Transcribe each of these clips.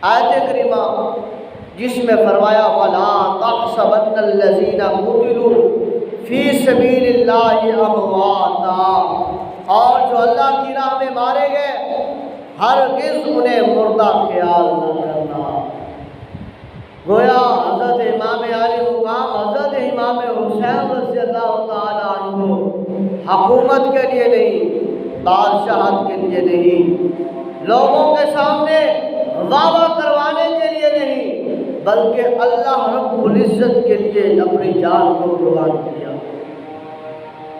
آیت کریمہ جس میں فرمایا وَلَا تَحْسَبَنَّ الَّذِينَ قُتِلُوا فِي سَبِيلِ اللَّهِ أَمْوَاتًا، اور جو اللہ کی راہ میں مارے گئے ہرگز انہیں مردہ خیال نہ کرنا۔ گویا حضرت امام علی مقام حضرت امام حسین رضی اللہ تعالیٰ عنہ حکومت کے لیے نہیں، بادشاہت کے لیے نہیں، لوگوں کے سامنے واہ کروانے کے لیے نہیں، بلکہ اللہ رب العزت کے لیے اپنی جان کو قربان کیا۔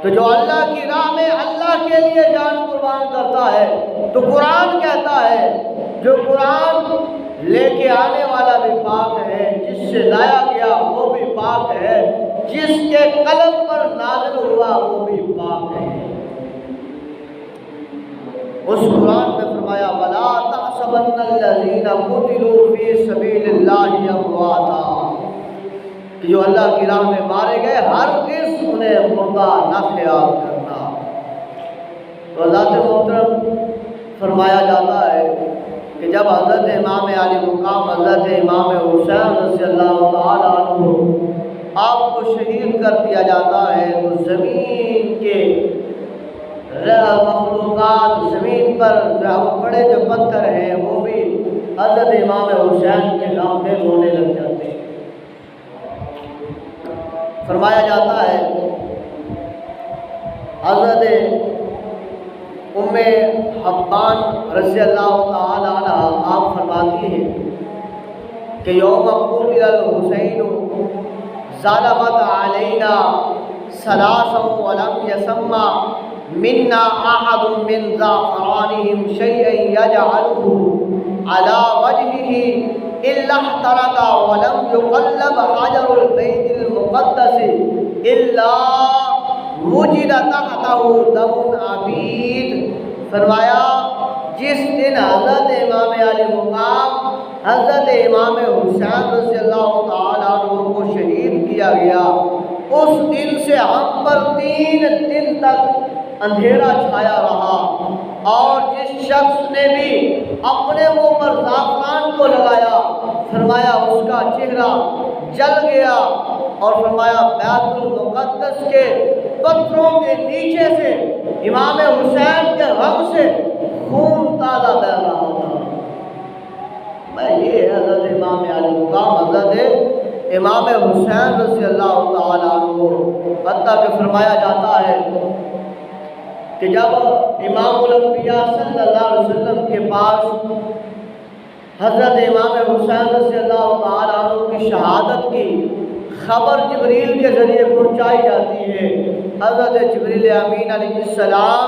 تو جو اللہ کی راہ میں اللہ کے لیے جان قربان کرتا ہے تو قرآن کہتا ہے جو قرآن لے کے آنے والا بھی پاک ہے، جس سے لایا گیا وہ بھی پاک ہے، جس کے قلم پر نازل ہوا وہ بھی پاک ہے۔ اس قرآن میں فرمایا وَلَا تَحْسَبَنَّ الَّذِينَ قُتِلُوا فِي سَبِيلِ اللَّهِ أَمْوَاتًا، کہ جو اللہ کی راہ میں مارے گئے ہرگز انہیں مردہ نہ خیال کرنا۔ تو اللہ محترم فرمایا جاتا ہے کہ جب حضرت امام علی مقام حضرت امام حسین رضی اللہ تعالیٰ عنہ آپ کو شہید کر دیا جاتا ہے تو زمین کے مخلوقات، زمین پر بڑے جو پتھر ہیں وہ بھی حضرت امام حسین کے نام پہ رونے لگ جاتے ہیں۔ فرمایا جاتا ہے حضرت ام حبان رضی اللہ تعالی عنہ آپ فرماتی ہیں کہ یوم قتل الحسین ظلمت علینا ثلاثا ولم یسمع منا احد من زعفرانهم شیئا یجعله على وجهه الا احترق ولم يقلب حجر البيت المقدس الا وجد تحته دم عبید۔ فرمایا جس دن حضرت امام علی مقام حضرت امام حسین رضی اللہ تعالیٰ عنہ کو شہید کیا گیا، اس دن سے ہم پر 3 دن تک اندھیرا چھایا رہا، اور جس شخص نے بھی اپنے منہ پر زعفران کو لگایا فرمایا اس کا چہرہ جل گیا، اور فرمایا بیت المقدس کے پتھروں کے نیچے سے امام حسین کے رگ سے خون تازہ بہ رہا تھا۔ میں یہ حضرت امام علی مقام حضرت امام حسین رضی اللہ تعالیٰ عنہ، حتیٰ کہ فرمایا جاتا ہے کہ جب امام الانبیاء صلی اللہ علیہ وسلم کے پاس حضرت امام حسین رضی اللہ تعالیٰ عنہ کی شہادت کی خبر جبریل کے ذریعے پہنچائی جاتی ہے، حضرت جبریل امین علیہ السلام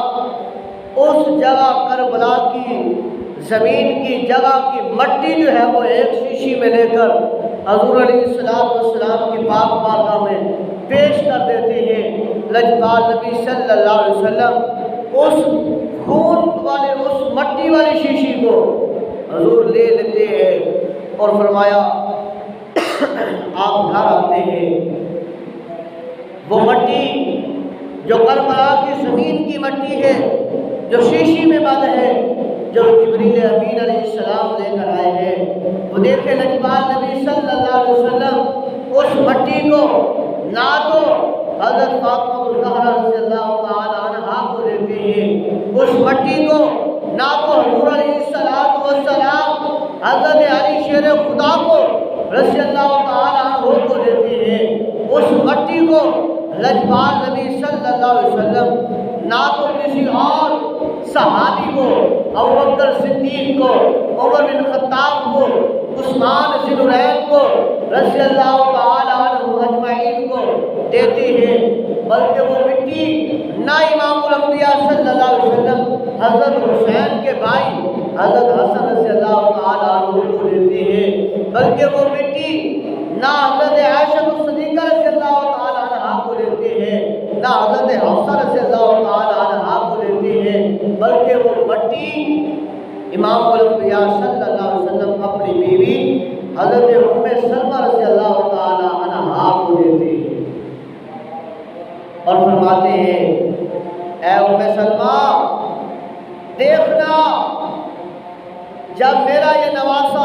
اس جگہ کربلا کی زمین کی جگہ کی مٹی جو ہے وہ ایک شیشی میں لے کر حضور علیہ السلام کی پاک بارگاہ میں پیش کر دیتے ہیں۔ لجپال نبی صلی اللہ علیہ وسلم اس خون والے اس مٹی والی شیشی کو حضور لے لیتے ہیں اور فرمایا آپ گھر آتے ہیں، وہ مٹی جو کربلا کی زمین کی مٹی ہے جو شیشی میں بند ہے، جو جبریل امین علیہ السلام لے کر آئے ہیں، وہ دیکھیں لجپال نبی صلی اللہ علیہ وسلم اس مٹی کو نہ تو حضرت فاطمہ الزہرا رضی اللہ تعالی عنہا کو دیتے ہیں، اس مٹی کو نہ تو حضور علیہ السلام حضرت علی شیر خدا کو رضی اللہ تعالی عنہ کو دیتے ہیں، اس مٹی کو لجپال نبی صلی اللہ علیہ وسلم نہ تو کسی اور صحابی کو، ابوبکر صدیق کو، عمر بن خطاب کو، عثمان ذی النورین کو رضی اللہ تعالی عنہ اجمعین کو دیتے ہیں، بلکہ وہ مٹی نہ امام الانبیاء صلی اللہ علیہ وسلم حضرت حسین کے بھائی حضرت حسن رضی اللہ تعالی عنہ کو دیتے ہیں، بلکہ وہ مٹی نہ حضرت عائشہ صدیقہ رضی اللہ تعالی عنہا کو دیتے ہیں، نہ حضرت حفصہ رضی اللہ تعالی عنہا کو دیتے ہیں، بلکہ وہ مٹی امام الانبیاء صلی اللہ علیہ وسلم اپنی بیوی حضرت ام سلمہ رضی اللہ تعالی عنہا کو دیتے ہیں اور فرماتے ہیں اے ام سلمہ دیکھنا جب میرا یہ نواسہ